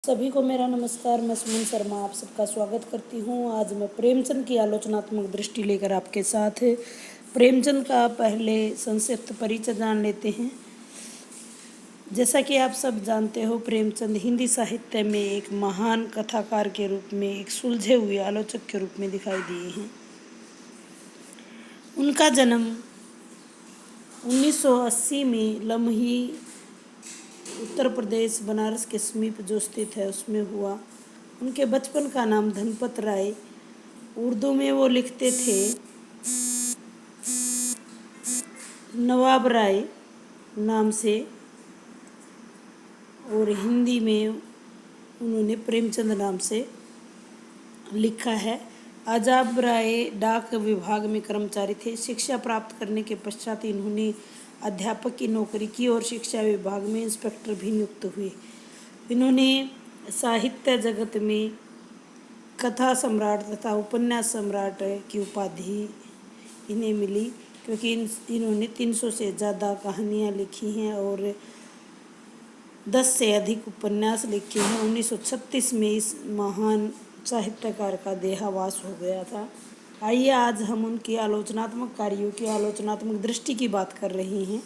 सभी को मेरा नमस्कार। मैं सुमन शर्मा आप सबका स्वागत करती हूँ। आज मैं प्रेमचंद की आलोचनात्मक दृष्टि लेकर आपके साथ प्रेमचंद का पहले संक्षिप्त परिचय जान लेते हैं। जैसा कि आप सब जानते हो, प्रेमचंद हिंदी साहित्य में एक महान कथाकार के रूप में, एक सुलझे हुए आलोचक के रूप में दिखाई दिए हैं। उनका जन्म 1980 में लम्ही, उत्तर प्रदेश, बनारस के समीप जो स्थित है उसमें हुआ। उनके बचपन का नाम धनपत राय, उर्दू में वो लिखते थे नवाब राय नाम से, और हिंदी में उन्होंने प्रेमचंद नाम से लिखा है। आजाब राय डाक विभाग में कर्मचारी थे। शिक्षा प्राप्त करने के पश्चात इन्होंने अध्यापक की नौकरी की और शिक्षा विभाग में इंस्पेक्टर भी नियुक्त हुए। इन्होंने साहित्य जगत में कथा सम्राट तथा उपन्यास सम्राट की उपाधि इन्हें मिली, क्योंकि इन्होंने 300 से ज़्यादा कहानियाँ लिखी हैं और 10 से अधिक उपन्यास लिखे हैं। 1936 में इस महान साहित्यकार का देहावास हो गया था। आइए आज हम उनके आलोचनात्मक कार्यों की आलोचनात्मक दृष्टि की बात कर रहे हैं।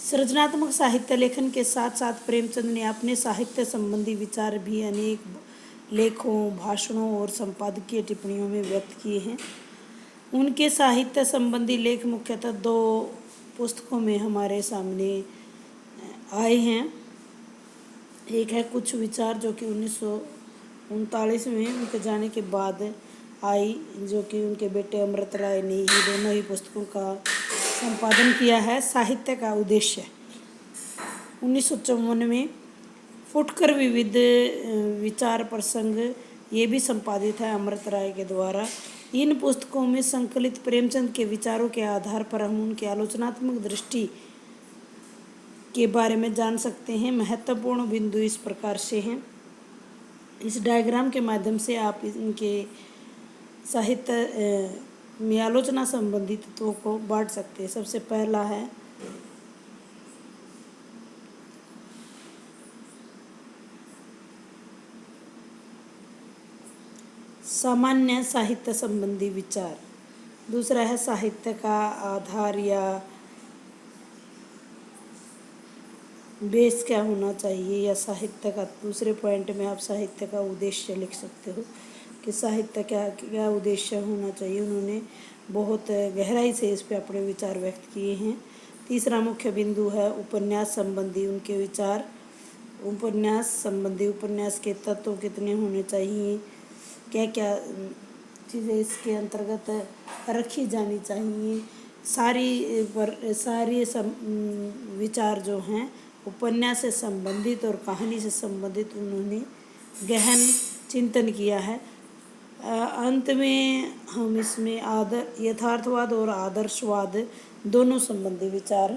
सृजनात्मक साहित्य लेखन के साथ साथ प्रेमचंद ने अपने साहित्य संबंधी विचार भी अनेक लेखों, भाषणों और संपादकीय टिप्पणियों में व्यक्त किए हैं। उनके साहित्य संबंधी लेख मुख्यतः 2 पुस्तकों में हमारे सामने आए हैं। एक है कुछ विचार, जो कि 1939 में उनके जाने के बाद आई, जो कि उनके बेटे अमृत राय ने ही दोनों ही पुस्तकों का संपादन किया है। साहित्य का उद्देश्य 1954 में फुटकर विविध विचार प्रसंग, ये भी संपादित है अमृत राय के द्वारा। इन पुस्तकों में संकलित प्रेमचंद के विचारों के आधार पर हम उनकी आलोचनात्मक दृष्टि के बारे में जान सकते हैं। महत्वपूर्ण बिंदु इस प्रकार से हैं। इस डायग्राम के माध्यम से आप इनके साहित्य में आलोचना संबंधी तत्वों को बांट सकते हैं। सबसे पहला है सामान्य साहित्य संबंधी विचार। दूसरा है साहित्य का आधार या बेस क्या होना चाहिए, या साहित्य का, दूसरे पॉइंट में आप साहित्य का उद्देश्य लिख सकते हो कि साहित्य क्या उद्देश्य होना चाहिए। उन्होंने बहुत गहराई से इस पे अपने विचार व्यक्त किए हैं। तीसरा मुख्य बिंदु है उपन्यास संबंधी उनके विचार। उपन्यास संबंधी, उपन्यास के तत्व कितने होने चाहिए, क्या क्या चीज़ें इसके अंतर्गत रखी जानी चाहिए, सारी विचार जो हैं उपन्यास से संबंधित और कहानी से संबंधित उन्होंने गहन चिंतन किया है। अंत में हम इसमें यथार्थवाद और आदर्शवाद दोनों संबंधी विचार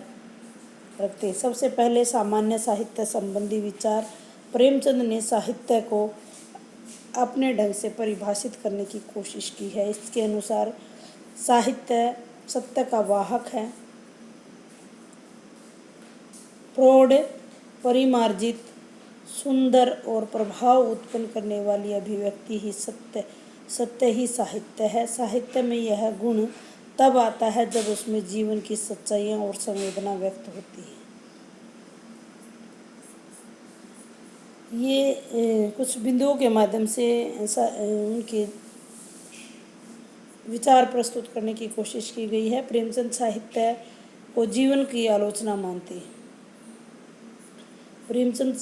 रखते हैं। सबसे पहले सामान्य साहित्य संबंधी विचार। प्रेमचंद ने साहित्य को अपने ढंग से परिभाषित करने की कोशिश की है। इसके अनुसार साहित्य सत्य का वाहक है। प्रौढ़, परिमार्जित, सुंदर और प्रभाव उत्पन्न करने वाली अभिव्यक्ति ही सत्य ही साहित्य है। साहित्य में यह गुण तब आता है जब उसमें जीवन की सच्चाइयाँ और संवेदना व्यक्त होती है। ये कुछ बिंदुओं के माध्यम से उनके विचार प्रस्तुत करने की कोशिश की गई है। प्रेमचंद साहित्य को जीवन की आलोचना मानते हैं। प्रेमचंद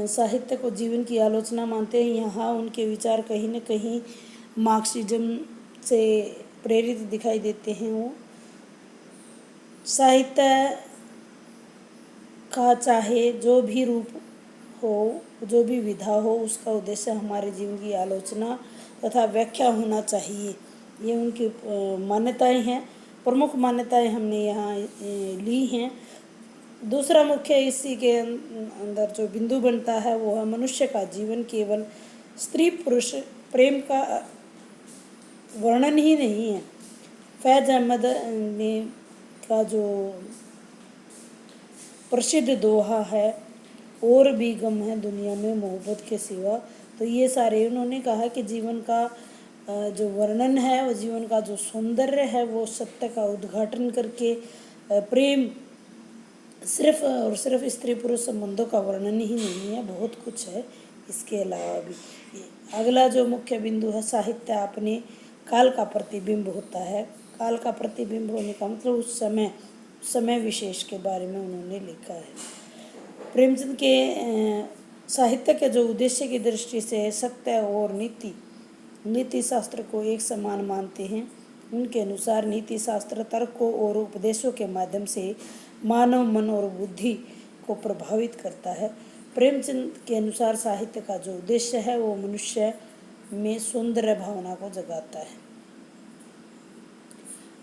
साहित्य को जीवन की आलोचना मानते हैं। यहाँ उनके विचार कहीं न कहीं मार्क्सिज्म से प्रेरित दिखाई देते हैं। वो साहित्य का चाहे जो भी रूप हो, जो भी विधा हो, उसका उद्देश्य हमारे जीवन की आलोचना तथा व्याख्या होना चाहिए। ये उनकी मान्यताएं हैं। प्रमुख मान्यताएं हमने यहाँ ली हैं। दूसरा मुख्य इसी के अंदर जो बिंदु बनता है वो है मनुष्य का जीवन केवल स्त्री पुरुष प्रेम का वर्णन ही नहीं है। फैज अहमद ने का जो प्रसिद्ध दोहा है और भी गम है दुनिया में मोहब्बत के सिवा। तो ये सारे उन्होंने कहा कि जीवन का जो वर्णन है, वो जीवन का जो सौंदर्य है, वो सत्य का उद्घाटन करके प्रेम सिर्फ और सिर्फ स्त्री पुरुष संबंधों का वर्णन ही नहीं है, बहुत कुछ है इसके अलावा भी। अगला जो मुख्य बिंदु है, साहित्य अपने काल का प्रतिबिंब होता है। काल का प्रतिबिंब होने का मतलब उस समय विशेष के बारे में उन्होंने लिखा है। प्रेमचंद के साहित्य के जो उद्देश्य की दृष्टि से सत्य और नीति शास्त्र को एक समान मानते हैं। उनके अनुसार नीति शास्त्र तर्कों और उपदेशों के माध्यम से मानव मन और बुद्धि को प्रभावित करता है। प्रेमचंद के अनुसार साहित्य का जो उद्देश्य है, वो मनुष्य में सौंदर्य भावना को जगाता है।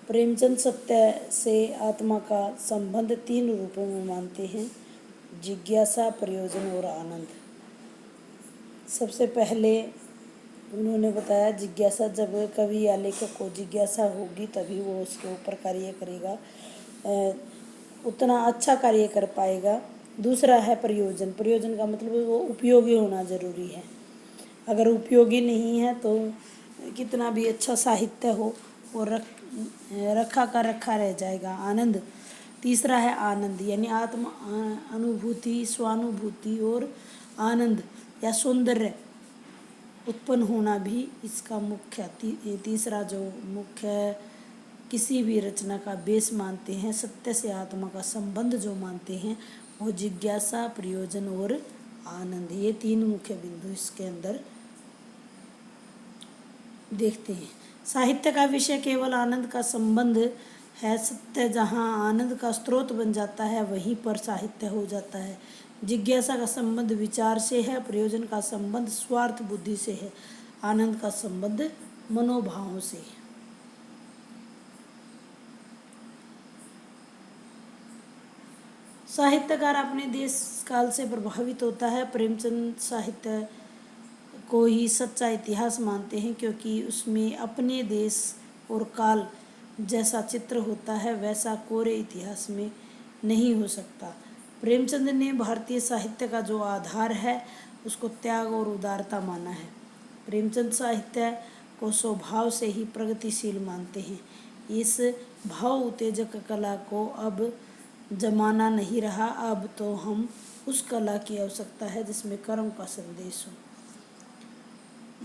प्रेमचंद सत्य से आत्मा का संबंध 3 रूपों में मानते हैं: जिज्ञासा, प्रयोजन और आनंद। सबसे पहले उन्होंने बताया जिज्ञासा, जब कवि या लेखक को जिज्ञासा होगी तभी वो उसके ऊपर कार्य करेगा, उतना अच्छा कार्य कर पाएगा। दूसरा है प्रयोजन। प्रयोजन का मतलब वो उपयोगी होना जरूरी है। अगर उपयोगी नहीं है तो कितना भी अच्छा साहित्य हो वो रखा का रखा रह जाएगा। आनंद। तीसरा है आनंद, यानी आत्म अनुभूति, स्वानुभूति और आनंद या सौंदर्य उत्पन्न होना भी इसका मुख्य तीसरा जो मुख्य किसी भी रचना का बेस मानते हैं। सत्य से आत्मा का संबंध जो मानते हैं, वो जिज्ञासा, प्रयोजन और आनंद। ये 3 मुख्य बिंदु इसके अंदर देखते हैं। साहित्य का विषय केवल आनंद का संबंध है। सत्य जहाँ आनंद का स्रोत बन जाता है, वहीं पर साहित्य हो जाता है। जिज्ञासा का संबंध विचार से है, प्रयोजन का संबंध स्वार्थ बुद्धि से है, आनंद का संबंध मनोभावों से है। साहित्यकार अपने देश काल से प्रभावित होता है। प्रेमचंद साहित्य को ही सच्चा इतिहास मानते हैं, क्योंकि उसमें अपने देश और काल जैसा चित्र होता है, वैसा कोरे इतिहास में नहीं हो सकता। प्रेमचंद ने भारतीय साहित्य का जो आधार है, उसको त्याग और उदारता माना है। प्रेमचंद साहित्य को स्वभाव से ही प्रगतिशील मानते हैं। इस भाव उत्तेजक कला को अब जमाना नहीं रहा, अब तो हम उस कला की आवश्यकता है जिसमें कर्म का संदेश हो।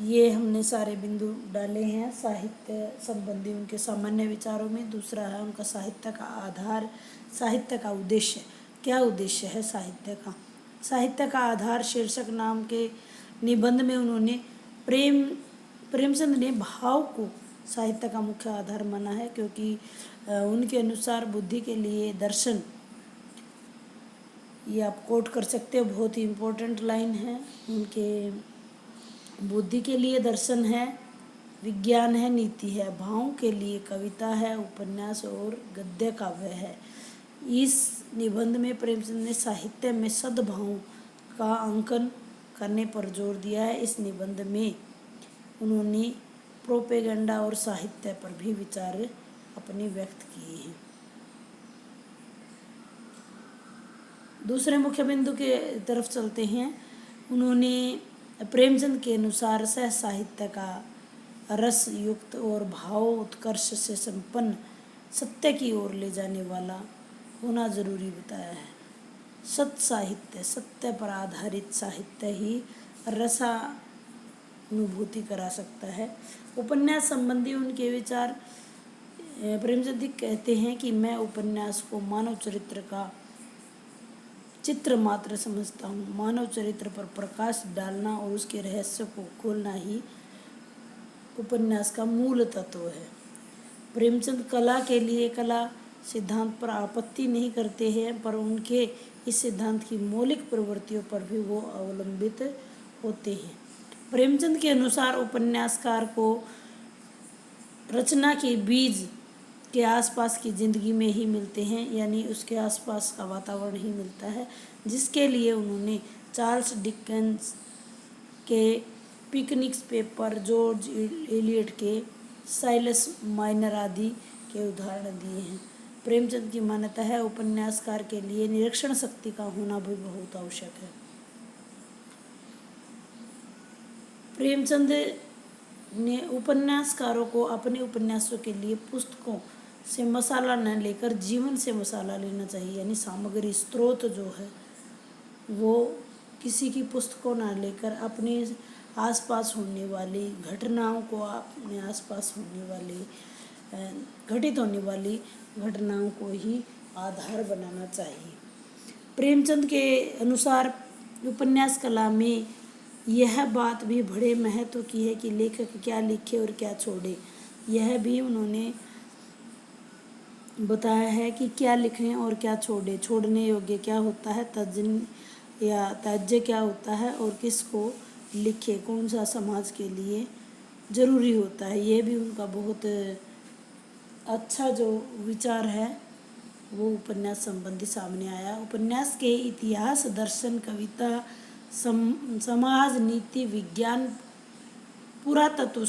ये हमने सारे बिंदु डाले हैं साहित्य संबंधी उनके सामान्य विचारों में। दूसरा है उनका साहित्य का आधार, साहित्य का उद्देश्य। क्या उद्देश्य है साहित्य का? साहित्य का आधार शीर्षक नाम के निबंध में उन्होंने प्रेमचंद ने भाव को साहित्य का मुख्य आधार माना है, क्योंकि उनके अनुसार बुद्धि के लिए दर्शन, ये आप कोट कर सकते हो, बहुत ही इम्पोर्टेंट लाइन है उनके। बुद्धि के लिए दर्शन है, विज्ञान है, नीति है। भावों के लिए कविता है, उपन्यास और गद्य काव्य है। इस निबंध में प्रेमचंद ने साहित्य में सद्भाव का अंकन करने पर जोर दिया है। इस निबंध में उन्होंने प्रोपेगेंडा और साहित्य पर भी विचार अपने व्यक्त किए हैं। दूसरे मुख्य बिंदु के तरफ चलते हैं। उन्होंने प्रेमचंद के अनुसार सह साहित्य का रस युक्त और भाव उत्कर्ष से संपन्न सत्य की ओर ले जाने वाला होना जरूरी बताया है। सत्य साहित्य, सत्य पर आधारित साहित्य ही रसानुभूति करा सकता है। उपन्यास संबंधी उनके विचार, प्रेमचंद कहते हैं कि मैं उपन्यास को मानव चरित्र का चित्र मात्र समझता हूँ। मानव चरित्र पर प्रकाश डालना और उसके रहस्य को खोलना ही उपन्यास का मूल तत्व है। प्रेमचंद कला के लिए कला सिद्धांत पर आपत्ति नहीं करते हैं, पर उनके इस सिद्धांत की मौलिक प्रवृत्तियों पर भी वो अवलंबित होते हैं। प्रेमचंद के अनुसार उपन्यासकार को रचना के बीज के आसपास की ज़िंदगी में ही मिलते हैं, यानी उसके आसपास का वातावरण ही मिलता है, जिसके लिए उन्होंने चार्ल्स डिकेंस के पिकनिक पेपर, जॉर्ज एलियट के साइलस माइनर आदि के उदाहरण दिए हैं। प्रेमचंद की मान्यता है उपन्यासकार के लिए निरीक्षण शक्ति का होना भी बहुत आवश्यक है। प्रेमचंद ने उपन्यासकारों को अपने उपन्यासों के लिए पुस्तकों से मसाला न लेकर जीवन से मसाला लेना चाहिए, यानी सामग्री स्रोत जो है वो किसी की पुस्तकों ना लेकर अपने आसपास होने वाली घटनाओं को, अपने आसपास होने वाली घटित होने वाली घटनाओं को ही आधार बनाना चाहिए। प्रेमचंद के अनुसार उपन्यास कला में यह बात भी बड़े महत्व की है कि लेखक क्या लिखे और क्या छोड़े। यह भी उन्होंने बताया है कि क्या लिखें और क्या छोड़े, छोड़ने योग्य क्या होता है, त्याज्य या त्याज्य क्या होता है, और किसको लिखे, कौन सा समाज के लिए जरूरी होता है। ये भी उनका बहुत अच्छा जो विचार है वो उपन्यास संबंधी सामने आया। उपन्यास के इतिहास, दर्शन, कविता, समाज, नीति, विज्ञान, पुरातत्व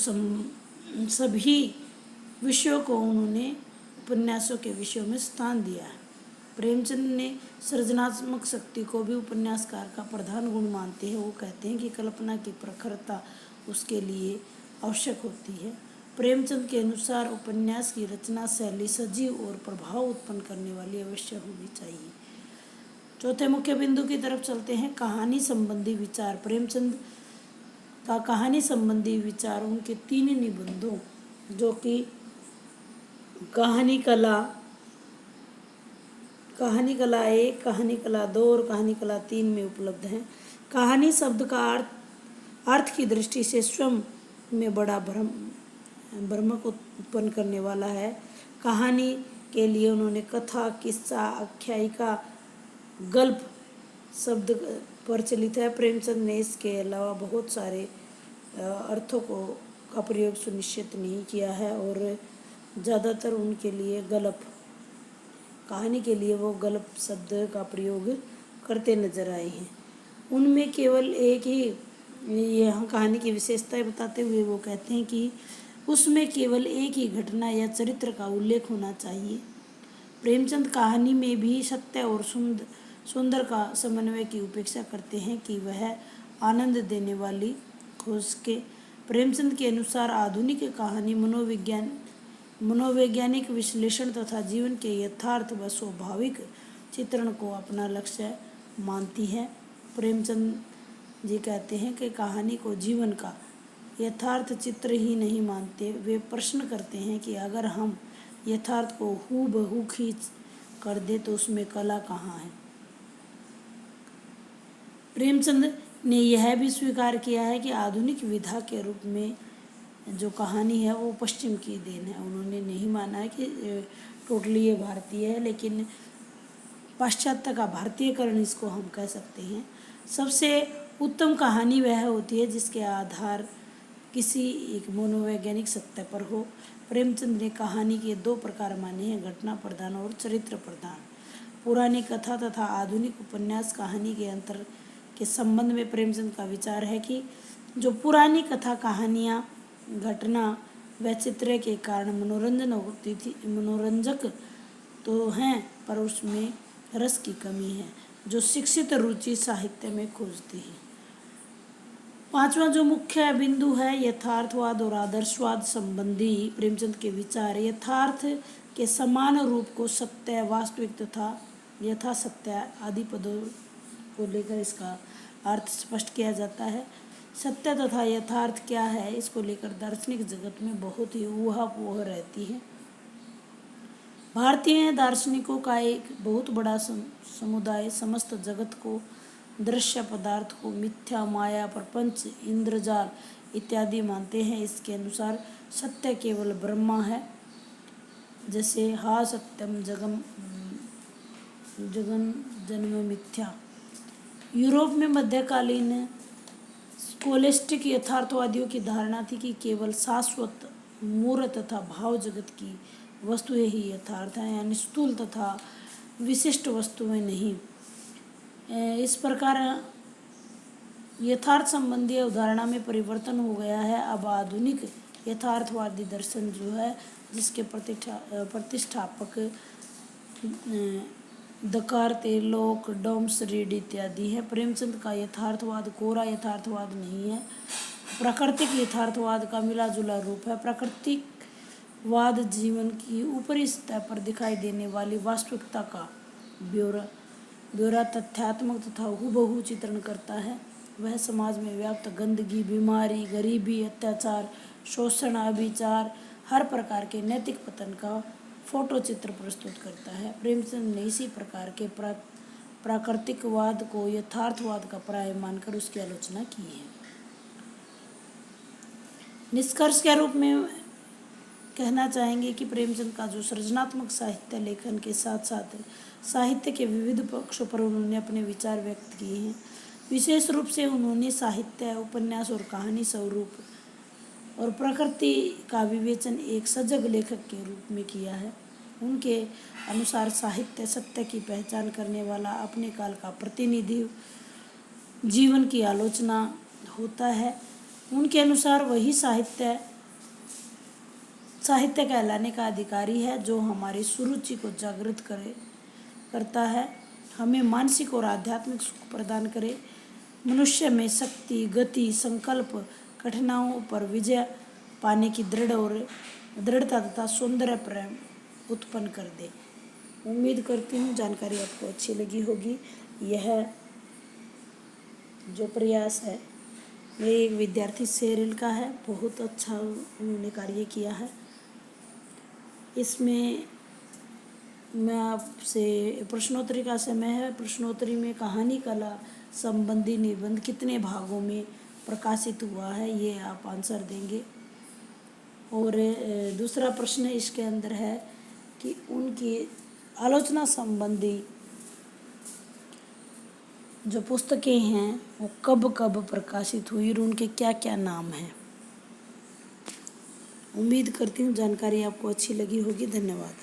सभी विषयों को उन्होंने उपन्यासों के विषयों में स्थान दिया है। प्रेमचंद ने सृजनात्मक शक्ति को भी उपन्यासकार का प्रधान गुण मानते हैं। वो कहते हैं कि कल्पना की प्रखरता उसके लिए आवश्यक होती है। प्रेमचंद के अनुसार उपन्यास की रचना शैली सजीव और प्रभाव उत्पन्न करने वाली अवश्य होनी चाहिए। चौथे मुख्य बिंदु की तरफ चलते हैं, कहानी संबंधी विचार। प्रेमचंद का कहानी संबंधी विचार उनके 3 निबंधों, जो कि कहानी कला 1, कहानी कला 2 और कहानी कला 3 में उपलब्ध हैं। कहानी शब्द का अर्थ की दृष्टि से स्वयं में बड़ा भ्रमक उत्पन्न करने वाला है। कहानी के लिए उन्होंने कथा, किस्सा, आख्यायिका, गल्प शब्द प्रचलित है। प्रेमचंद ने इसके अलावा बहुत सारे अर्थों का प्रयोग सुनिश्चित नहीं किया है और ज़्यादातर उनके लिए गल्प, कहानी के लिए वो गल्प शब्द का प्रयोग करते नजर आए हैं। उनमें केवल एक ही, यहाँ कहानी की विशेषताएं बताते हुए वो कहते हैं कि उसमें केवल एक ही घटना या चरित्र का उल्लेख होना चाहिए। प्रेमचंद कहानी में भी सत्य और सुंदर का समन्वय की उपेक्षा करते हैं कि वह आनंद देने वाली हो सके। प्रेमचंद के अनुसार आधुनिक कहानी मनोवैज्ञानिक विश्लेषण तथा जीवन के यथार्थ व स्वाभाविक चित्रण को अपना लक्ष्य मानती है। प्रेमचंद जी कहते हैं कि कहानी को जीवन का यथार्थ चित्र ही नहीं मानते, वे प्रश्न करते हैं कि अगर हम यथार्थ को हूबहू खींच कर दे तो उसमें कला कहाँ है। प्रेमचंद ने यह भी स्वीकार किया है कि आधुनिक विधा के रूप में जो कहानी है वो पश्चिम की देन है। उन्होंने नहीं माना है कि टोटली ये भारतीय है, लेकिन पाश्चात्य का भारतीयकरण इसको हम कह सकते हैं। सबसे उत्तम कहानी वह होती है जिसके आधार किसी एक मनोवैज्ञानिक सत्य पर हो। प्रेमचंद ने कहानी के 2 प्रकार माने हैं, घटना प्रधान और चरित्र प्रधान। पुरानी कथा तथा आधुनिक उपन्यास कहानी के अंतर के संबंध में प्रेमचंद का विचार है कि जो पुरानी कथा कहानियाँ घटना व चित्र के कारण मनोरंजक तो हैं, पर उसमें रस की कमी है जो शिक्षित रुचि साहित्य में खोजती है। 5वां जो मुख्य बिंदु है, यथार्थवाद और आदर्शवाद संबंधी प्रेमचंद के विचार। यथार्थ के समान रूप को सत्य, वास्तविक तथा यथा सत्य आदि पदों को लेकर इसका अर्थ स्पष्ट किया जाता है। सत्य तथा यथार्थ क्या है, इसको लेकर दार्शनिक जगत में बहुत ही ऊहापोह रहती है। भारतीय दार्शनिकों का एक बहुत बड़ा समुदाय समस्त जगत को, दृश्य पदार्थ को मिथ्या, माया, प्रपंच, इंद्रजाल इत्यादि मानते हैं। इसके अनुसार सत्य केवल ब्रह्मा है, जैसे हा सत्यम जगम जन्म मिथ्या। यूरोप में मध्यकालीन स्कोलेस्टिक यथार्थवादियों की धारणा थी कि केवल शाश्वत, मूर्त तथा भाव जगत की वस्तुएं ही यथार्थ हैं, यानी स्थूल तथा विशिष्ट वस्तुएं नहीं। इस प्रकार यथार्थ संबंधी अवधारणा में परिवर्तन हो गया है। अब आधुनिक यथार्थवादी दर्शन जो है, जिसके प्रतिष्ठापक दकार्ते, लॉक, डॉम्स, रीड इत्यादि है। प्रेमचंद का यथार्थवाद कोरा यथार्थवाद नहीं है, प्राकृतिक यथार्थवाद का मिला जुला रूप है। प्राकृतिकवाद जीवन की ऊपरी सतह पर दिखाई देने वाली वास्तविकता का ब्यौरा तथ्यात्मक तथा हूबहू चित्रण करता है। वह समाज में व्याप्त गंदगी, बीमारी, गरीबी, अत्याचार, शोषण, अविचार, हर प्रकार के नैतिक पतन का फोटो चित्र प्रस्तुत करता है। प्रेमचंद ने इसी प्रकार के प्राकृतिकवाद को यथार्थवाद का पर्याय मानकर उसकी आलोचना की है। निष्कर्ष के रूप में कहना चाहेंगे कि प्रेमचंद का जो सृजनात्मक साहित्य लेखन के साथ साथ साहित्य के विविध पक्षों पर उन्होंने अपने विचार व्यक्त किए हैं। विशेष रूप से उन्होंने साहित्य, उपन्यास और कहानी स्वरूप और प्रकृति का विवेचन एक सजग लेखक के रूप में किया है। उनके अनुसार साहित्य सत्य की पहचान करने वाला, अपने काल का प्रतिनिधि, जीवन की आलोचना होता है। उनके अनुसार वही साहित्य कहलाने का अधिकारी है जो हमारी सुरुचि को जागृत करता है, हमें मानसिक और आध्यात्मिक सुख प्रदान करे, मनुष्य में शक्ति, गति, संकल्प, कठिनाइयों पर विजय पाने की दृढ़ता तथा सौंदर्य प्रेम उत्पन्न कर दे। उम्मीद करती हूँ जानकारी आपको अच्छी लगी होगी। यह जो प्रयास है मेरे एक विद्यार्थी सेरिल का है, बहुत अच्छा उन्होंने कार्य किया है। इसमें मैं आपसे प्रश्नोत्तरी का समय है। प्रश्नोत्तरी में कहानी कला संबंधी निबंध कितने भागों में प्रकाशित हुआ है, ये आप आंसर देंगे। और दूसरा प्रश्न इसके अंदर है कि उनकी आलोचना संबंधी जो पुस्तकें हैं वो कब कब प्रकाशित हुई और उनके क्या क्या नाम हैं। उम्मीद करती हूँ जानकारी आपको अच्छी लगी होगी। धन्यवाद।